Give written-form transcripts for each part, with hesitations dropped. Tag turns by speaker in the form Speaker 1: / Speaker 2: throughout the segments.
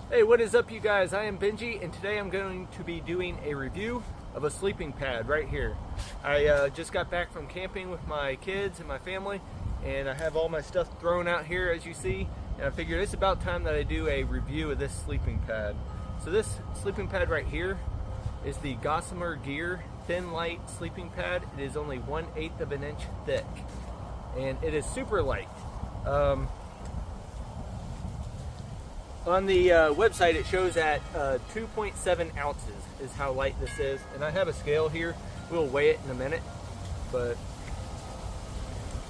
Speaker 1: Hey, what is up you guys? I am Benji and today I'm going to be doing a review of a sleeping pad right here. I just got back from camping with my kids and my family and I have all my stuff thrown out here as you see, and I figured it's about time that I do a review of this sleeping pad. So this sleeping pad right here is the Gossamer Gear Thinlight sleeping pad. It is only 1/8 of an inch thick and it is super light. On the website it shows at 2.7 ounces is how light this is, and I have a scale here. We'll weigh it in a minute, but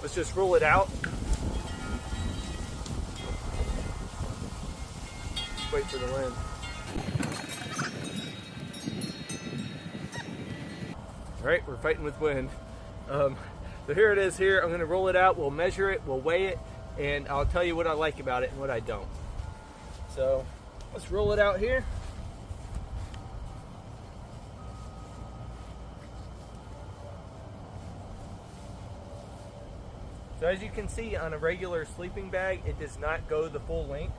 Speaker 1: let's just roll it out. Wait for the wind. Alright, we're fighting with wind. So here it is here. I'm going to roll it out, we'll measure it, we'll weigh it, and I'll tell you what I like about it and what I don't. So let's roll it out here. So as you can see, on a regular sleeping bag, it does not go the full length.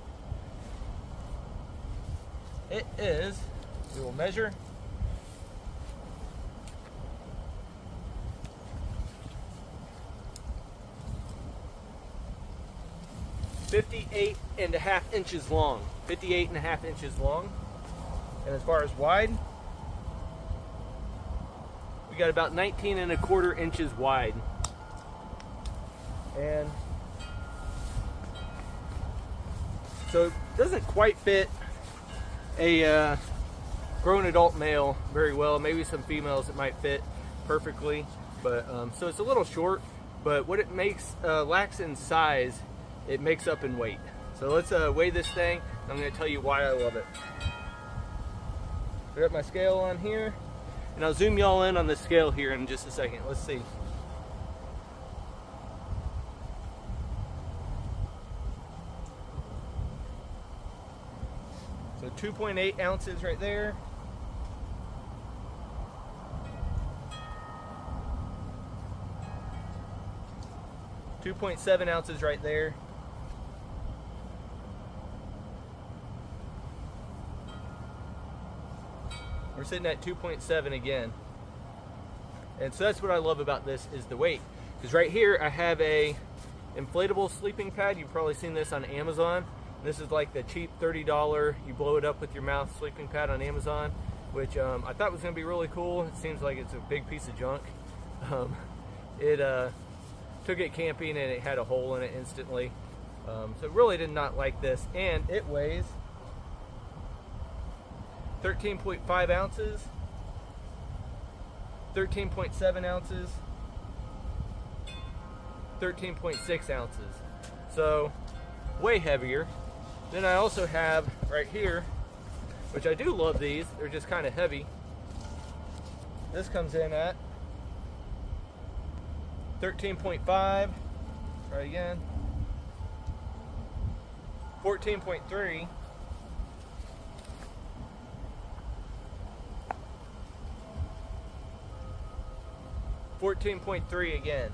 Speaker 1: It is, we will measure, 58.5 inches long. 58.5 inches long. And as far as wide, we got about 19.25 inches wide. And so it doesn't quite fit a grown adult male very well. Maybe some females it might fit perfectly, but so it's a little short, but what it makes lacks in size, it makes up in weight. So let's weigh this thing. I'm going to tell you why I love it. I got my scale on here, and I'll zoom y'all in on the scale here in just a second. Let's see. So 2.8 ounces right there. .7 ounces right there. We're sitting at 2.7 again. And so that's what I love about this is the weight. Because right here I have a inflatable sleeping pad. You've probably seen this on Amazon. This is like the cheap $30, you blow it up with your mouth sleeping pad on Amazon, which I thought was going to be really cool. It seems like it's a big piece of junk. Took it camping and it had a hole in it instantly. So really did not like this. And it weighs 13.5 ounces, 13.7 ounces, 13.6 ounces. So way heavier. Then I also have right here, which I do love these, they're just kind of heavy. This comes in at 13.5, try again, 14.3, 14.3 again.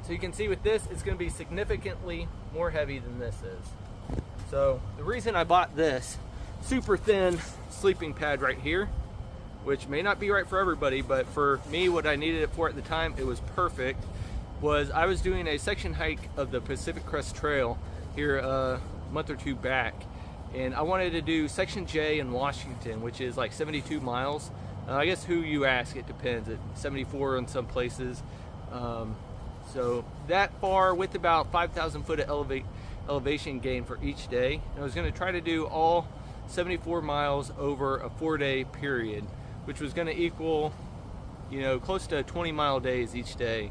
Speaker 1: So you can see with this, it's going to be significantly more heavy than this is. So the reason I bought this super thin sleeping pad right here, which may not be right for everybody, but for me, what I needed it for at the time, it was perfect, was I was doing a section hike of the Pacific Crest Trail here a month or two back, and I wanted to do Section J in Washington, which is like 72 miles. I guess who you ask, it depends. At 74 in some places. So that far with about 5,000 foot of elevation gain for each day. And I was going to try to do all 74 miles over a 4-day period, which was going to equal, close to 20-mile days each day,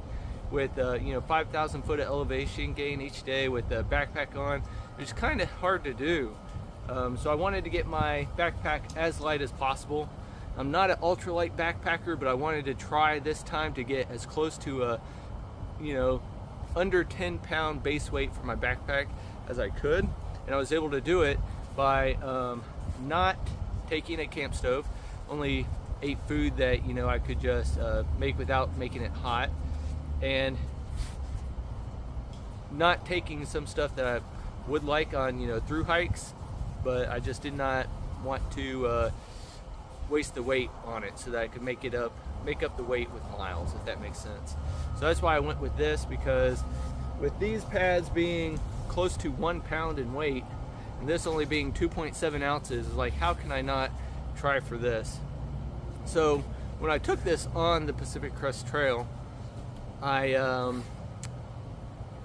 Speaker 1: with 5,000 foot of elevation gain each day with the backpack on. It's kind of hard to do. So I wanted to get my backpack as light as possible. I'm not an ultralight backpacker, but I wanted to try this time to get as close to a, under 10-pound base weight for my backpack as I could. And I was able to do it by not taking a camp stove, only ate food that I could just make without making it hot, and not taking some stuff that I would like on through hikes, but I just did not want to waste the weight on it so that I could make up the weight with miles, if that makes sense. So that's why I went with this, because with these pads being close to 1 pound in weight and this only being 2.7 ounces, is like, how can I not try for this? So when I took this on the Pacific Crest Trail, I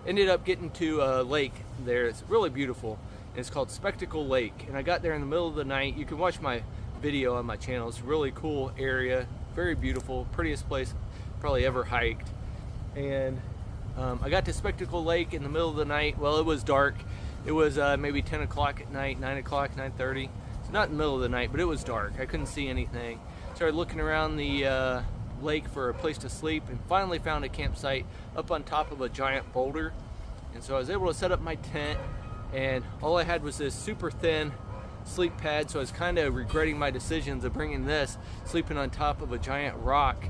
Speaker 1: ended up getting to a lake there. It's really beautiful. It's called Spectacle Lake, and I got there in the middle of the night. You can watch my video on my channel. It's a really cool area, very beautiful, prettiest place probably ever hiked. And I got to Spectacle Lake in the middle of the night. Well, it was dark. It was maybe 10 o'clock at night, 9 o'clock, 9:30. It's not in the middle of the night, but it was dark. I couldn't see anything. Started looking around the lake for a place to sleep, and finally found a campsite up on top of a giant boulder. And so I was able to set up my tent, and all I had was this super thin sleep pad, so I was kind of regretting my decisions of bringing this, sleeping on top of a giant rock,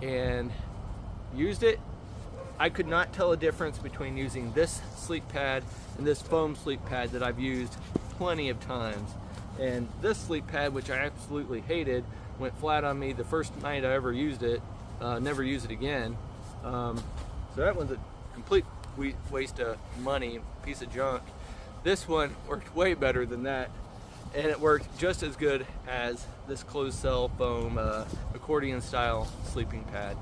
Speaker 1: and used it. I could not tell a difference between using this sleep pad and this foam sleep pad that I've used plenty of times. And this sleep pad, which I absolutely hated, went flat on me the first night I ever used it. Never use it again. So that one's a complete waste of money, piece of junk. This one worked way better than that, and it worked just as good as this closed cell foam accordion style sleeping pad.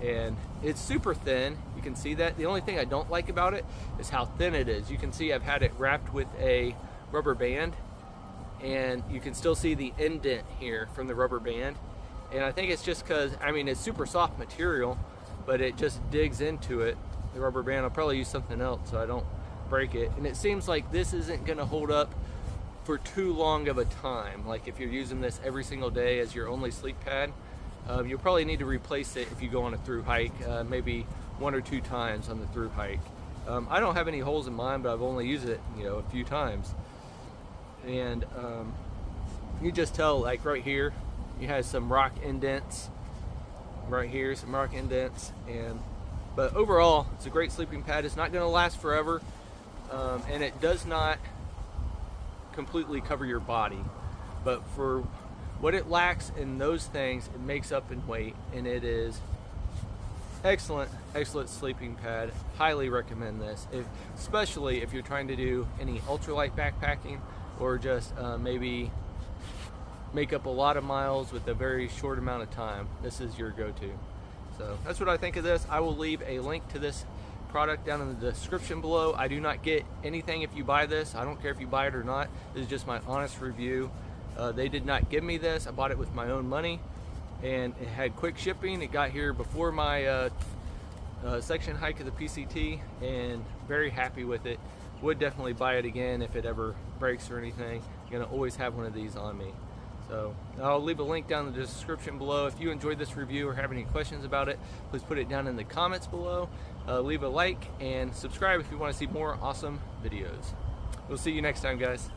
Speaker 1: And it's super thin, you can see that. The only thing I don't like about it is how thin it is. You can see I've had it wrapped with a rubber band, and you can still see the indent here from the rubber band. And I think it's just because, I mean, it's super soft material, but it just digs into it, the rubber band. I'll probably use something else so I don't break it. And it seems like this isn't gonna hold up for too long of a time. Like if you're using this every single day as your only sleep pad, you'll probably need to replace it if you go on a through hike, maybe 1 or 2 times on the through hike. I don't have any holes in mine, but I've only used it, a few times. And you just tell, like right here, it has some rock indents. Right here, some rock indents. But overall, it's a great sleeping pad. It's not going to last forever, and it does not completely cover your body. But for what it lacks in those things, it makes up in weight, and it is excellent sleeping pad. Highly recommend this, especially if you're trying to do any ultralight backpacking, or just maybe make up a lot of miles with a very short amount of time. This is your go-to. So that's what I think of this. I will leave a link to this product down in the description below. I do not get anything if you buy this. I don't care if you buy it or not. This is just my honest review. They did not give me this. I bought it with my own money, and it had quick shipping. It got here before my section hike of the PCT, and very happy with it. Would definitely buy it again if it ever breaks or anything. You're gonna always have one of these on me. So I'll leave a link down in the description below. If you enjoyed this review or have any questions about it, please put it down in the comments below. Leave a like and subscribe if you want to see more awesome videos. We'll see you next time, guys.